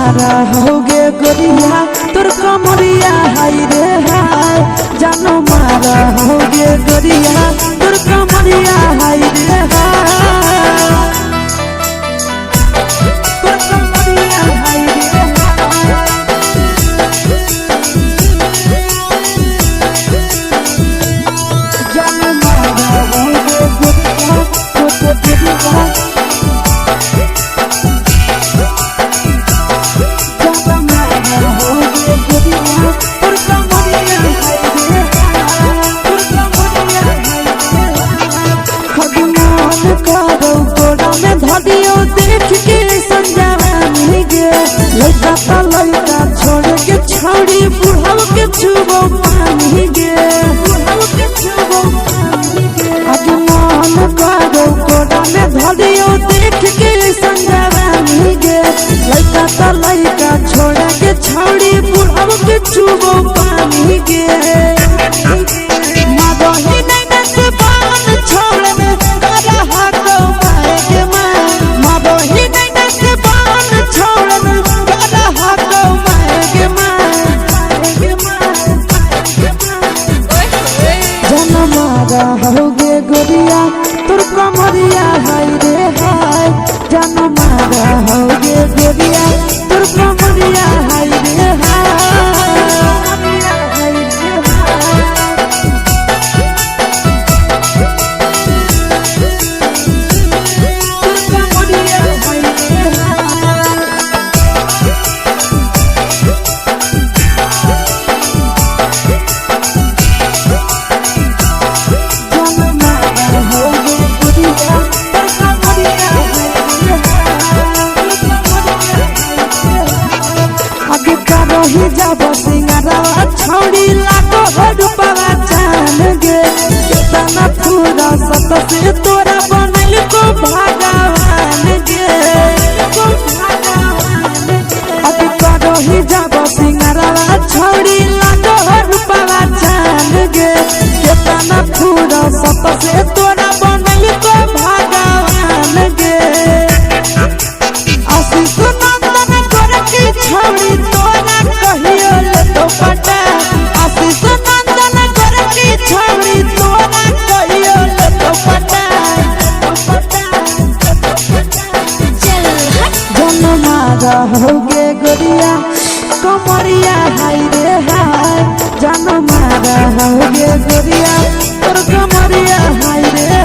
मारा होगे गोरिया तोर कमरिया हाय रे हाय जानो मारा होगे गोरिया तोर कमरिया हाय रे हाय तोर कमरिया हाय रे हाय जानो मारा होगे गोरिया तोर कमरिया देख के संजानी गे लड़का ता लड़का छोड़ के छौड़ी बुढ़ाव के छुबो पानी गे बुढ़ाव के छुबो पानी गे आगे मन करो कोड़ा में धरियो देख के संजानी गे लड़का ता लड़का छोड़ के छौड़ी बुढ़ाव के छुबो पानी गे मादही नैना से बान छोड़ में करा हाथो माए गे होगे गोरिया तोर कमरिया हाय रे हाय जानो मारा होगे गोरिया तोर कमरिया हाय रे जब सिंगारा छौड़ी लागो हडुपवा जान गे केतना पूरा सत से तोरा बनल को भगवान गे को भगवान अब करो ही जब सिंगारा छौड़ी लागो हडुपवा जान गे केतना पूरा सत से तोरा बनल को भगवान गे आशीष नंदन कर के छौड़ी तोरा कहियो ले तो पटा आशीष नंदन कर के छौड़ी तोरा कहियो ले तो पटा जन मारा होगे गोरिया कमरिया हाय रे हाय जन मारा होगे गोरिया तोर कमरिया हाय रे